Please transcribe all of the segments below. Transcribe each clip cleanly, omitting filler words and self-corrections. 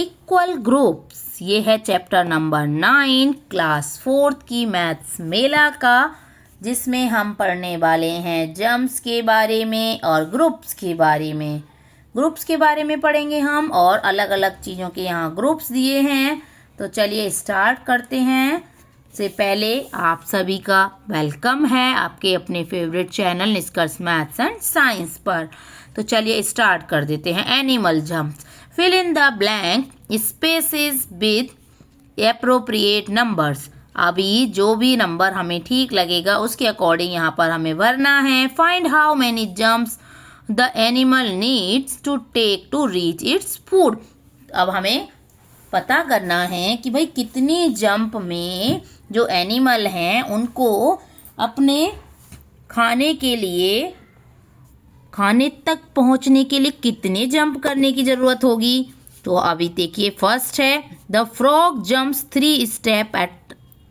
Equal groups. ये है chapter number 9 class 4th की मैथ्स मेला का, जिसमें हम पढ़ने वाले हैं जम्प्स के बारे में और ग्रुप्स के बारे में। ग्रुप्स के बारे में पढ़ेंगे हम और अलग अलग चीज़ों के यहाँ ग्रुप्स दिए हैं। तो चलिए स्टार्ट करते हैं। से पहले आप सभी का वेलकम है आपके अपने favourite channel Nishkarsh maths and science पर। तो चलिए स्टार्ट कर देते हैं। Animal jumps, fill in the blank spaces with appropriate numbers. अभी जो भी नंबर हमें ठीक लगेगा उसके अकॉर्डिंग यहाँ पर हमें भरना है। Find how many jumps the animal needs to take to reach its food. अब हमें पता करना है कि भाई कितनी जंप में जो एनिमल हैं उनको अपने खाने के लिए, खाने तक पहुंचने के लिए कितने जंप करने की ज़रूरत होगी। तो अभी देखिए, फर्स्ट है the frog jumps 3 step at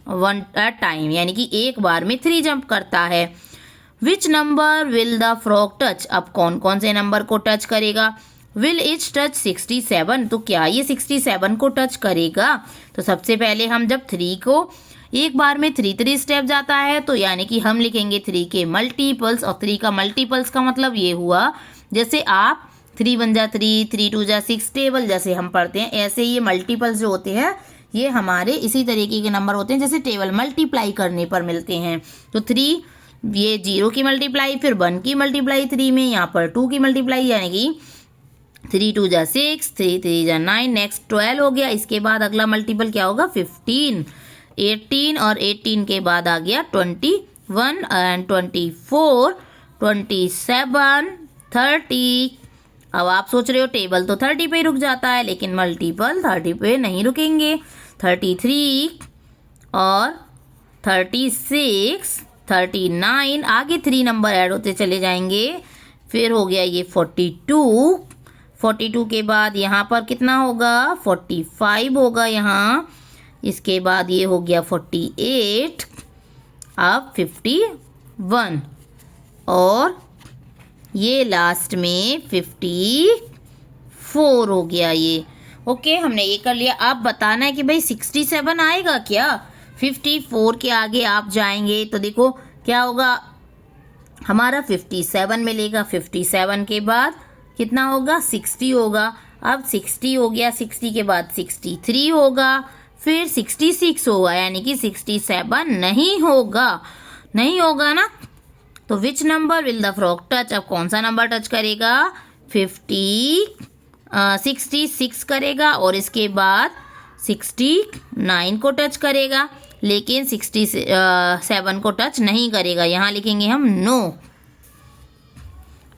one time, यानी कि एक बार में 3 जंप करता है। विच number will the frog touch. अब कौन कौन से नंबर को टच करेगा। विल इच टच 67, तो क्या ये 67 को टच करेगा। तो सबसे पहले हम जब 3 को एक बार में 3 स्टेप जाता है तो यानी कि हम लिखेंगे 3 के मल्टीपल्स, और 3 का मल्टीपल्स का मतलब ये हुआ जैसे आप 3 1 जा 3, 3 2 जा 6 टेबल जैसे हम पढ़ते हैं, ऐसे ये मल्टीपल्स जो होते हैं ये हमारे इसी तरीके के नंबर होते हैं जैसे टेबल मल्टीप्लाई करने पर मिलते हैं। तो 3 ये 0 की मल्टीप्लाई, फिर 1 की मल्टीप्लाई 3 में, यहाँ पर 2 की मल्टीप्लाई यानी कि 3 2 जा 6, 3 3 जा 9, नेक्स्ट 12 हो गया। इसके बाद अगला मल्टीपल क्या होगा 15, 18 और 18 के बाद आ गया 21 एंड 24, 27, 30। अब आप सोच रहे हो टेबल तो 30 पे ही रुक जाता है, लेकिन मल्टीपल 30 पे नहीं रुकेंगे। 33 और 36, 39, आगे 3 नंबर ऐड होते चले जाएंगे। फिर हो गया ये 42, 42 के बाद यहाँ पर कितना होगा 45 होगा यहाँ। इसके बाद ये हो गया 48, अब 51 और ये लास्ट में 54 हो गया ये। ओके, हमने ये कर लिया। अब बताना है कि भाई 67 आएगा क्या। 54 के आगे आप जाएंगे तो देखो क्या होगा, हमारा 57 मिलेगा। 57 के बाद कितना होगा 60 होगा। अब 60 हो गया, 60 के बाद 63 होगा, फिर 66 होगा, यानी कि 67 नहीं होगा, नहीं होगा ना। तो विच number will the frog touch. अब कौन सा नंबर टच करेगा 66 करेगा, और इसके बाद 69 को टच करेगा, लेकिन 67 को टच नहीं करेगा। यहाँ लिखेंगे हम नो।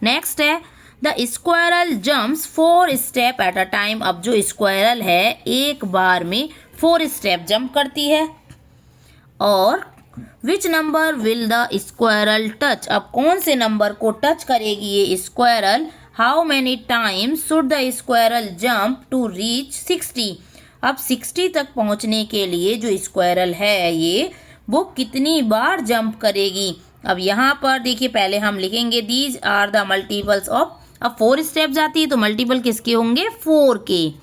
नेक्स्ट है the squirrel jumps 4 step at a time. अब जो स्क्वायरल है एक बार में 4 स्टेप जंप करती है। और which number will the squirrel touch. अब कौन से नंबर को टच करेगी ये squirrel. How many times should the squirrel jump to reach 60। अब 60 तक पहुंचने के लिए जो स्क्वायरल है ये वो कितनी बार जंप करेगी। अब यहाँ पर देखिए, पहले हम लिखेंगे these are the multiples of. अब 4 स्टेप जाती है तो मल्टीपल किसके होंगे 4 के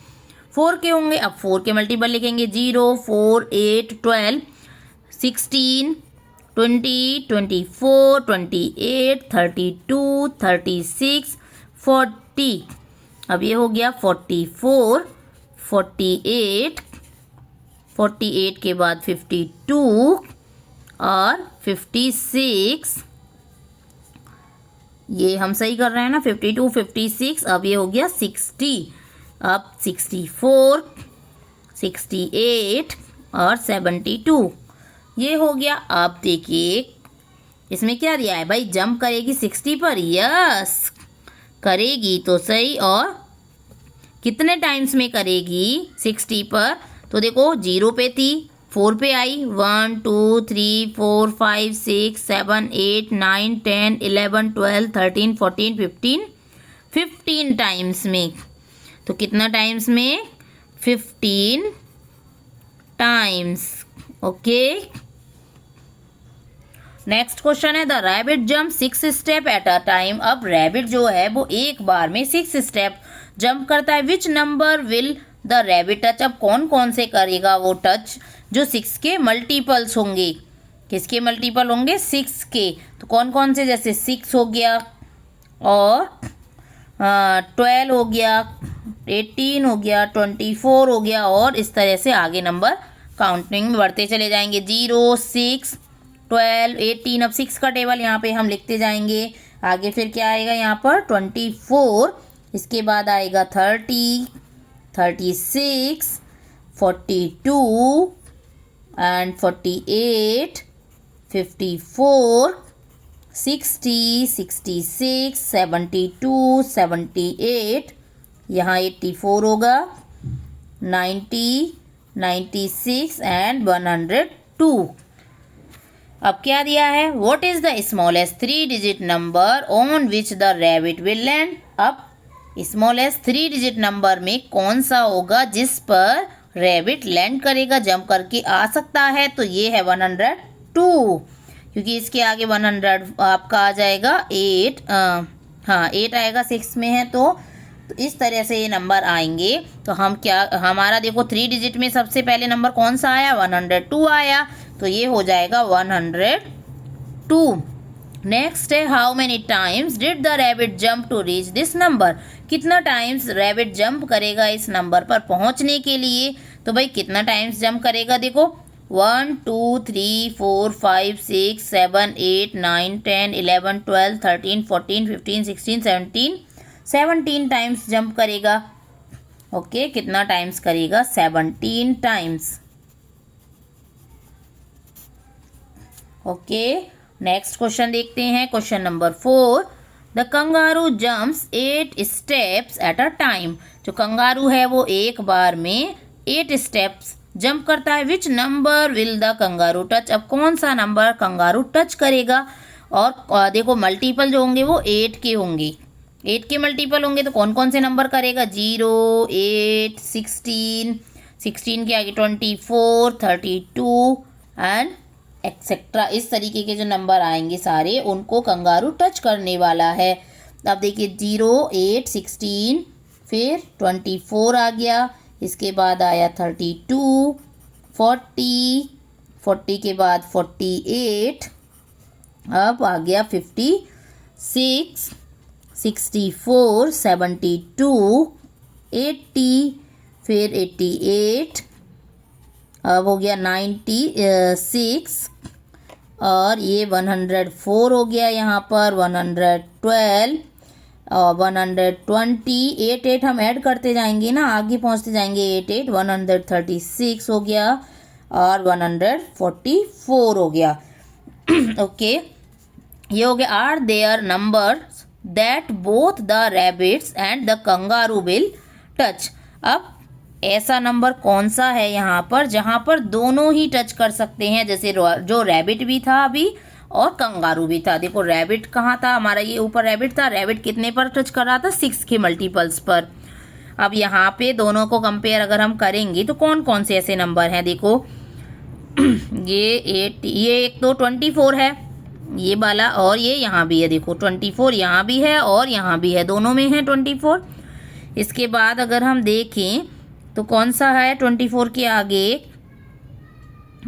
होंगे। अब 4 के मल्टीपल लिखेंगे 0 4 8 12 16 20 24 28 32 36 40। अब ये हो गया 44 48 48 के बाद 52 और 56। ये हम सही कर रहे हैं ना, 52 56। अब ये हो गया 60, अब 64 68 और 72 ये हो गया। अब देखिए इसमें क्या दिया है भाई, जंप करेगी 60 पर। यस करेगी तो सही, और कितने टाइम्स में करेगी 60 पर। तो देखो 0 पे थी, 4 पे आई, 1 2 3 4 5 6 7 8 9 10 11 12 13 14 15 टाइम्स में। तो कितना टाइम्स में 15 टाइम्स। ओके, नेक्स्ट क्वेश्चन है the rabbit jump 6 step at a time. अब रैबिट जो है वो एक बार में 6 स्टेप जंप करता है। विच number will the rabbit touch. अब कौन कौन से करेगा वो टच जो 6 के मल्टीपल्स होंगे। किसके मल्टीपल होंगे? 6 के। तो कौन कौन से? जैसे 6 हो गया और 12 हो गया, 18 हो गया, 24 हो गया, और इस तरह से आगे नंबर काउंटिंग में बढ़ते चले जाएंगे। 0, 6, 12, 18। अब 6 का टेबल यहाँ पे हम लिखते जाएंगे। आगे फिर क्या आएगा यहाँ पर? 24। इसके बाद आएगा 30, 36, 42 एंड 48, 54, 60, 66, 72, 78, यहाँ 84 होगा, 90, 96 एंड 102। अब क्या दिया है? What is the smallest 3 digit number on which the rabbit will land. अब स्मॉलेस्ट 3 डिजिट नंबर में कौन सा होगा जिस पर रैबिट लैंड करेगा, जंप करके आ सकता है? तो ये है 102, क्योंकि इसके आगे 100 आपका आ जाएगा 8। हाँ 8 आएगा, 6 में है तो इस तरह से ये नंबर आएंगे। तो हम क्या, हमारा देखो 3 डिजिट में सबसे पहले नंबर कौन सा आया? 102 आया, तो ये हो जाएगा 102। नेक्स्ट है how many times did the rabbit jump to reach this number. कितना टाइम्स रैबिट जंप करेगा इस नंबर पर पहुंचने के लिए? तो भाई कितना टाइम्स जंप करेगा? देखो 1, 2, 3, 4, 5, 6, 7, 8, 9, 10, 11, 12, 13, 14, 15, 16, 17 टाइम्स जंप करेगा। ओके, कितना टाइम्स करेगा? 17 टाइम्स। ओके, नेक्स्ट क्वेश्चन देखते हैं। Question number 4, the kangaroo jumps 8 steps at a time. जो कंगारू है वो एक बार में 8 स्टेप्स जंप करता है। विच number will the kangaroo touch. अब कौन सा नंबर कंगारू टच करेगा? और देखो मल्टीपल जो होंगे वो 8 के होंगे। 8 के मल्टीपल होंगे तो कौन कौन से नंबर करेगा? 0, 8, 16, 16 के आगे 24, 32 एंड एक्सेट्रा। इस तरीके के जो नंबर आएंगे सारे उनको कंगारू टच करने वाला है। अब देखिए 0, 8, 16, फिर 24 आ गया, इसके बाद आया 32, 40, 40 के बाद 48, अब आ गया 56, 64, 72, 80, फिर 88, अब हो गया 96 और ये 104 हो गया यहाँ पर 112 और 120। 8 हम ऐड करते जाएंगे ना, आगे पहुँचते जाएंगे 8 136 हो गया और 144 हो गया। ओके, ये हो गया। Are there numbers that both the rabbits and the kangaroo will touch. अब ऐसा नंबर कौन सा है यहाँ पर जहाँ पर दोनों ही टच कर सकते हैं, जैसे जो रैबिट भी था अभी और कंगारू भी था। देखो रैबिट कहाँ था हमारा, ये ऊपर रैबिट था। रैबिट कितने पर टच कर रहा था? 6 के मल्टीपल्स पर। अब यहाँ पे दोनों को कंपेयर अगर हम करेंगे तो कौन कौन से ऐसे नंबर हैं? देखो ये 8, ये एक तो 24 है ये वाला, और ये यहाँ भी है। देखो 24 यहाँ भी है और यहाँ भी है, दोनों में है 24। इसके बाद अगर हम देखें तो कौन सा है 24 के आगे?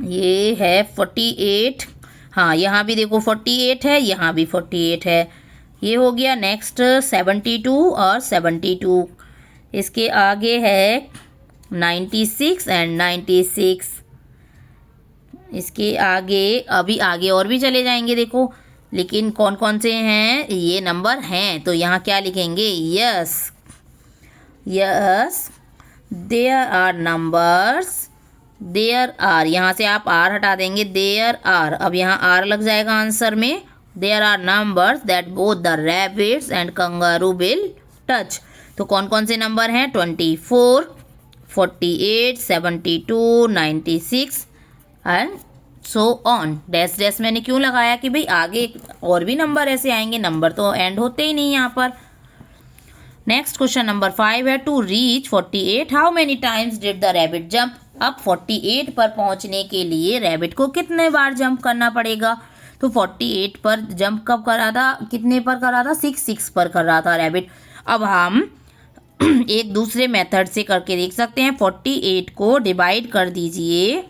ये है 48। हाँ यहाँ भी देखो 48 है, यहाँ भी 48 है। ये हो गया। नेक्स्ट 72 और 72। इसके आगे है 96 एंड 96। इसके आगे अभी आगे और भी चले जाएंगे देखो, लेकिन कौन कौन से हैं ये नंबर हैं, तो यहाँ क्या लिखेंगे? Yes yes there are numbers, there are, यहाँ से आप आर हटा देंगे, देयर आर, अब यहाँ आर लग जाएगा आंसर में। There are numbers that both the rabbits and kangaroo will touch. तो कौन कौन से नंबर हैं? 24, 48, 72, 96 and so on. Dash dash मैंने क्यों लगाया कि भाई आगे और भी नंबर ऐसे आएंगे, नंबर तो एंड होते ही नहीं यहाँ पर। नेक्स्ट क्वेश्चन नंबर 5 है to reach 48 how many times did the rabbit jump. अब 48 पर पहुंचने के लिए रैबिट को कितने बार जंप करना पड़ेगा? तो 48 पर जंप कब करा था, कितने पर करा था? 6 पर कर रहा था रैबिट। अब हम एक दूसरे मेथड से करके देख सकते हैं। 48 को डिवाइड कर दीजिए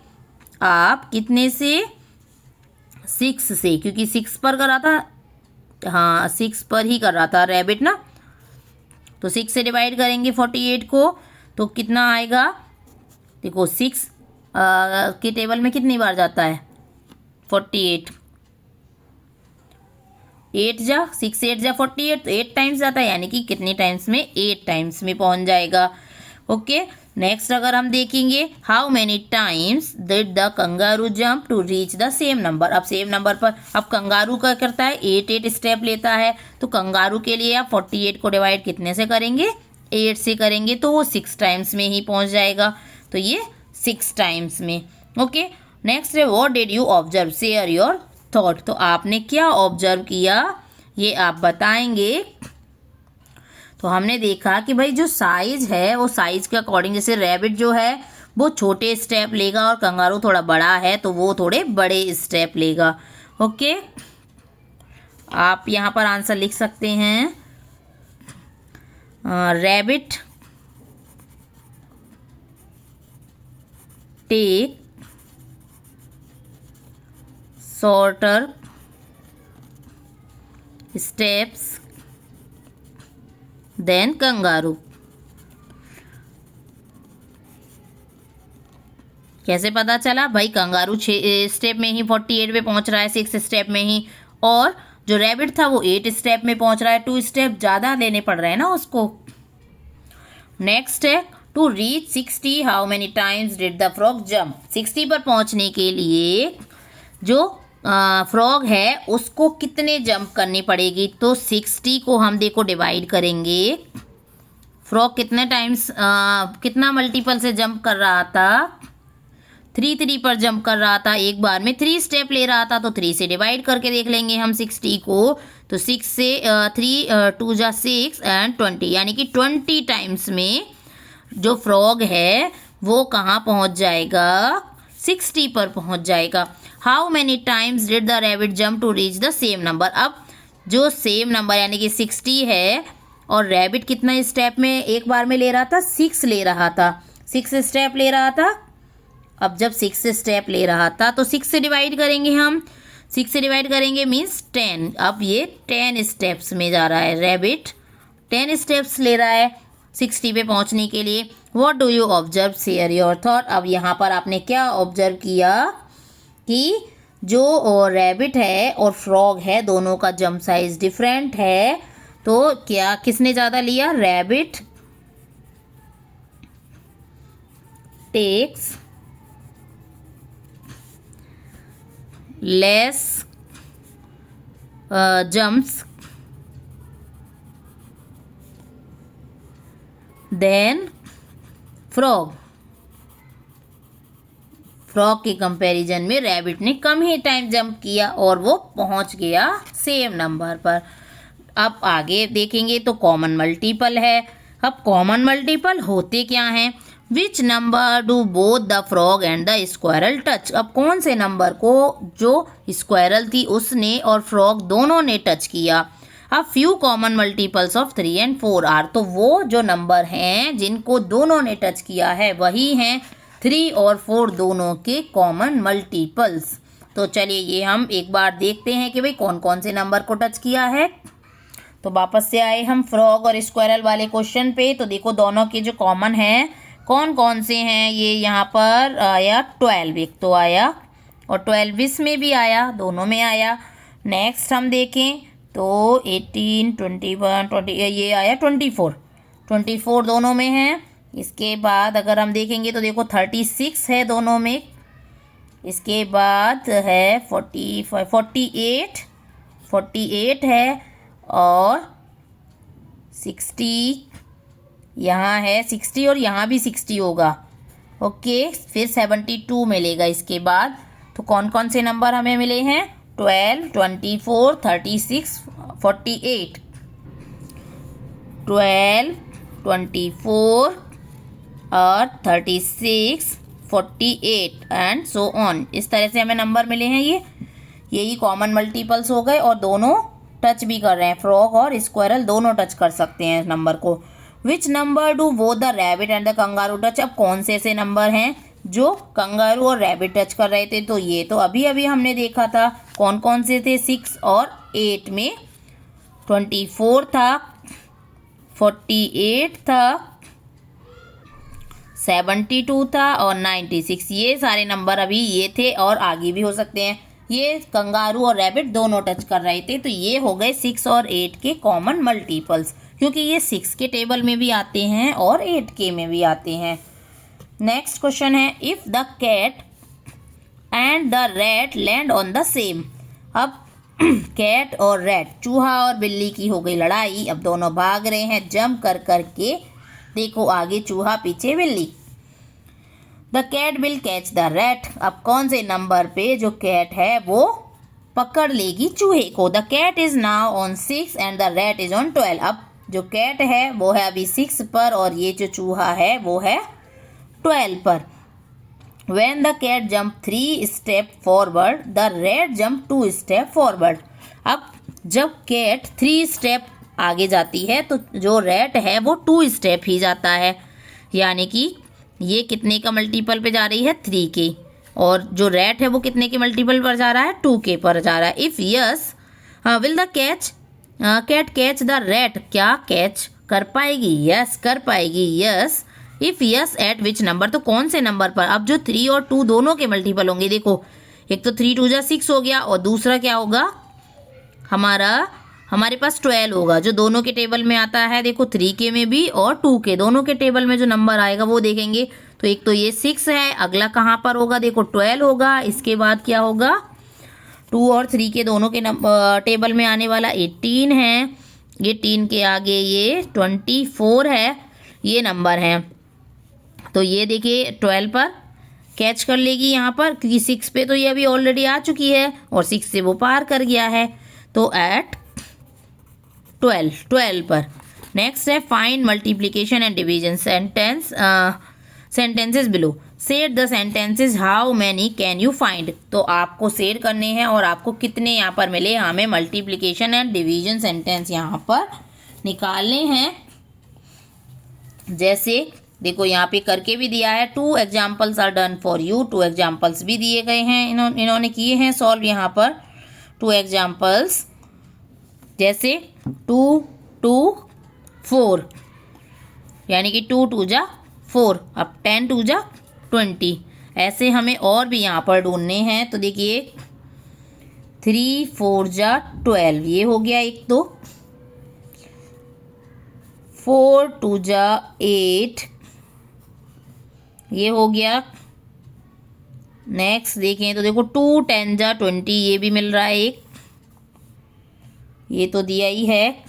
आप कितने से, 6 से, क्योंकि 6 पर कर रहा था, हाँ 6 पर ही कर रहा था रैबिट ना। तो 6 से डिवाइड करेंगे 48 को तो कितना आएगा, देखो 6 के टेबल में कितनी बार जाता है 48, 8 जा 6 8 जा 48, तो 8 टाइम्स जाता है, यानी कि कितने टाइम्स में, 8 टाइम्स में पहुंच जाएगा। ओके, नेक्स्ट अगर हम देखेंगे, how many times did the kangaroo jump to reach the same number. अब सेम नंबर पर, अब कंगारू क्या करता है, 8 स्टेप लेता है, तो कंगारू के लिए आप 48 को डिवाइड कितने से करेंगे, 8 से करेंगे, तो वो 6 टाइम्स में ही पहुंच जाएगा। तो ये 6 टाइम्स में। ओके, नेक्स्ट है what did you observe, share your thought. तो आपने क्या ऑब्जर्व किया ये आप बताएंगे। तो हमने देखा कि भाई जो साइज है वो साइज के अकॉर्डिंग, जैसे रैबिट जो है वो छोटे स्टेप लेगा और कंगारू थोड़ा बड़ा है तो वो थोड़े बड़े स्टेप लेगा। ओके, आप यहाँ पर आंसर लिख सकते हैं, rabbit take shorter steps than kangaroo. कैसे पता चला भाई, कंगारू 6 स्टेप में ही 48 पे पहुंच रहा है, 6 स्टेप में ही, और जो रैबिट था वो 8 स्टेप में पहुंच रहा है, 2 स्टेप ज़्यादा लेने पड़ रहे हैं ना उसको। नेक्स्ट है to reach 60 how many times did the frog jump. 60 पर पहुंचने के लिए जो फ्रॉग है उसको कितने जंप करनी पड़ेगी, तो 60 को हम देखो डिवाइड करेंगे, फ्रॉग कितने टाइम्स कितना मल्टीपल से जंप कर रहा था, 3 पर जंप कर रहा था, एक बार में 3 स्टेप ले रहा था, तो 3 से डिवाइड करके देख लेंगे हम 60 को, तो 6 से 3 2 जा 6 एंड 20, यानी कि 20 टाइम्स में जो फ्रॉग है वो कहाँ पहुँच जाएगा, 60 पर पहुँच जाएगा। How many times did the rabbit jump to reach the same number. अब जो सेम नंबर यानी कि 60 है और रैबिट कितना स्टेप में एक बार में ले रहा था, 6 ले रहा था, 6 स्टेप ले रहा था। अब जब 6 स्टेप ले रहा था तो 6 से डिवाइड करेंगे हम, 6 से डिवाइड करेंगे मीन्स 10। अब ये 10 स्टेप्स में जा रहा है, रैबिट 10 स्टेप्स ले रहा है 60 पे पहुंचने के लिए। What do you observe, share your thought. अब यहाँ पर आपने क्या ऑब्जर्व किया कि जो रैबिट है और फ्रॉग है दोनों का जंप साइज डिफरेंट है, तो क्या किसने ज़्यादा लिया, rabbit takes less jumps than frog. Frog के कंपैरिजन में रैबिट ने कम ही टाइम जंप किया और वो पहुंच गया सेम नंबर पर। अब आगे देखेंगे तो कॉमन मल्टीपल है। अब कॉमन मल्टीपल होते क्या हैं, which number do both the frog and the squirrel touch. अब कौन से नंबर को जो स्क्वायरल थी उसने और फ्रॉग दोनों ने टच किया। अब few common multiples of 3 and 4 are, तो वो जो नंबर हैं जिनको दोनों ने टच किया है वही हैं 3 और 4 दोनों के कॉमन मल्टीपल्स। तो चलिए ये हम एक बार देखते हैं कि भाई कौन कौन से नंबर को टच किया है। तो वापस से आए हम फ्रॉग और स्क्वायरल वाले क्वेश्चन पे। तो देखो दोनों के जो कॉमन हैं कौन कौन से हैं, ये यहाँ पर आया 12, एक तो आया और 12 इसमें भी आया, दोनों में आया। नेक्स्ट हम देखें तो 18 21 20 ये आया 24 दोनों में है। इसके बाद अगर हम देखेंगे तो देखो 36 है दोनों में। इसके बाद है 48 है और 60 यहाँ है, 60 और यहाँ भी 60 होगा। ओके, फिर 72 मिलेगा इसके बाद। तो कौन कौन से नंबर हमें मिले हैं, 12 24 36 48, 12 24 और 36 48 एंड सो ऑन। इस तरह से हमें नंबर मिले हैं। यही कॉमन मल्टीपल्स हो गए और दोनों टच भी कर रहे हैं, फ्रॉग और स्क्वायरल दोनों टच कर सकते हैं नंबर को। Which number do both the rabbit and the kangaroo touch. अब कौन से ऐसे नंबर हैं जो कंगारू और रैबिट टच कर रहे थे, तो ये तो अभी अभी हमने देखा था। कौन कौन से थे, 6 और 8 में 24 था, 48 था, 72 था और 96। ये सारे नंबर अभी ये थे और आगे भी हो सकते हैं। ये कंगारू और रैबिट दोनों टच कर रहे थे, तो ये हो गए 6 और 8 के कॉमन मल्टीपल्स, क्योंकि ये 6 के टेबल में भी आते हैं और 8 के में भी आते हैं। नेक्स्ट क्वेश्चन है, if the cat and the rat land on the same. अब कैट और रैट, चूहा और बिल्ली की हो गई लड़ाई। अब दोनों भाग रहे हैं जंप कर करके। देखो आगे चूहा, पीछे बिल्ली। The cat will catch the rat. अब कौन से नंबर पे जो कैट है वो पकड़ लेगी चूहे को। The cat is now on 6 and the rat is on 12। अब जो कैट है वो है अभी 6 पर और ये जो चूहा है वो है 12 पर। When the cat jump 3 step forward, the rat jump 2 step forward. अब जब कैट 3 स्टेप आगे जाती है तो जो रैट है वो 2 स्टेप ही जाता है, यानी कि ये कितने का मल्टीपल पे जा रही है, 3 के, और जो रैट है वो कितने के मल्टीपल पर जा रहा है, 2 के पर जा रहा है। If yes will the cat catch the rat. क्या कैच कर पाएगी? यस कर पाएगी। Yes if yes at which number, तो कौन से नंबर पर। अब जो 3 और 2 दोनों के मल्टीपल होंगे, देखो एक तो 3 2 जा 6 हो गया और दूसरा क्या होगा हमारे पास 12 होगा जो दोनों के टेबल में आता है। देखो 3 के में भी और 2 के दोनों के टेबल में जो नंबर आएगा वो देखेंगे। तो एक तो ये 6 है, अगला कहाँ पर होगा, देखो 12 होगा, इसके बाद क्या होगा 2 और 3 के दोनों के टेबल में आने वाला 18 है, 18 के आगे ये 24 है, ये नंबर है। तो ये देखिए 12 पर कैच कर लेगी यहाँ पर, क्योंकि 6 पे तो ये अभी ऑलरेडी आ चुकी है और 6 से वो पार कर गया है। तो एट 12 पर। नेक्स्ट है find multiplication and division sentences below. Set the sentences how many can you find. तो आपको सेट करने हैं और आपको कितने यहाँ पर मिले, हमें मल्टीप्लिकेशन एंड डिवीजन सेंटेंस यहाँ पर निकालने हैं। जैसे देखो यहाँ पे करके भी दिया है, 2 examples are done for you. 2 examples भी दिए गए हैं, इन्होंने किए हैं सॉल्व यहाँ पर 2 एग्जाम्पल्स। जैसे 2 2 4, यानी कि 2 2 जा 4, अब 10 2 जा 20। ऐसे हमें और भी यहाँ पर ढूंढने हैं। तो देखिए 3 4 जा 12, ये हो गया एक। तो 4 2 जा 8, ये हो गया। नेक्स्ट देखें तो देखो 2 10 जा 20, ये भी मिल रहा है एक, ये तो दिया ही है।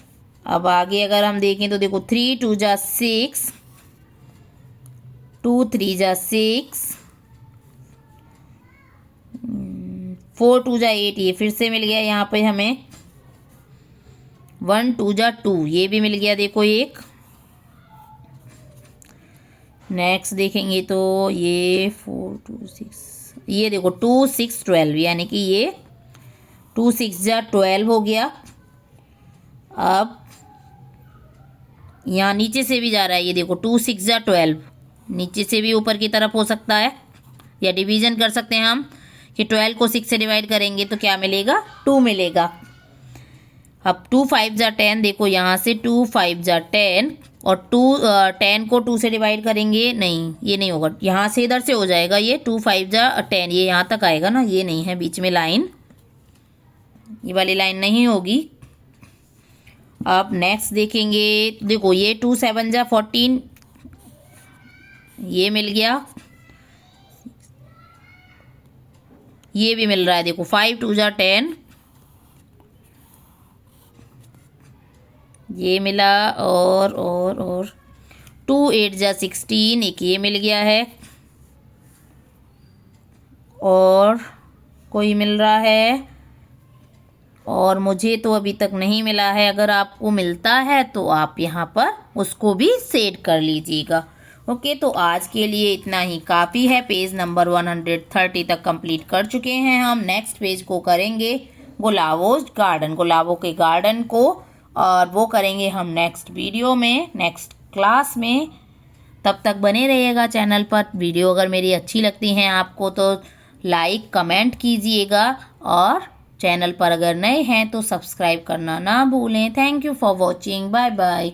अब आगे अगर हम देखें तो देखो 3 2 जा 6, 2 3 जा 6, 4 2 जा 8, ये फिर से मिल गया यहाँ पे हमें। 1 2 जा 2, ये भी मिल गया देखो एक। नेक्स्ट देखेंगे तो ये 4 2 6, ये देखो 2 6 12, यानी कि ये 2 6 जा 12 हो गया। अब यहाँ नीचे से भी जा रहा है, ये देखो 2 6 जा 12, नीचे से भी ऊपर की तरफ हो सकता है, या डिवीज़न कर सकते हैं हम कि 12 को 6 से डिवाइड करेंगे तो क्या मिलेगा, 2 मिलेगा। अब 2 5 जा 10, देखो यहाँ से 2 5 जा 10 और 10 को 2 से डिवाइड करेंगे, नहीं ये नहीं होगा, यहाँ से इधर से हो जाएगा, ये 2 5 जा 10, ये यहाँ तक आएगा ना, ये नहीं है बीच में लाइन, ये वाली लाइन नहीं होगी। अब नेक्स्ट देखेंगे, देखो ये 2 7 जा 14, ये मिल गया, ये भी मिल रहा है, देखो 5 2 जा 10, ये मिला, और 2 8 जा 16, एक ये मिल गया है, और कोई मिल रहा है, और मुझे तो अभी तक नहीं मिला है। अगर आपको मिलता है तो आप यहाँ पर उसको भी सेट कर लीजिएगा। ओके, तो आज के लिए इतना ही काफ़ी है। पेज नंबर 130 तक कंप्लीट कर चुके हैं हम। नेक्स्ट पेज को करेंगे गुलाबोज गार्डन, गुलाबों के गार्डन को, और वो करेंगे हम नेक्स्ट वीडियो में, नेक्स्ट क्लास में। तब तक बने रहिएगा चैनल पर। वीडियो अगर मेरी अच्छी लगती हैं आपको तो लाइक कमेंट कीजिएगा, और चैनल पर अगर नए हैं तो सब्सक्राइब करना ना भूलें। Thank you for watching. Bye bye.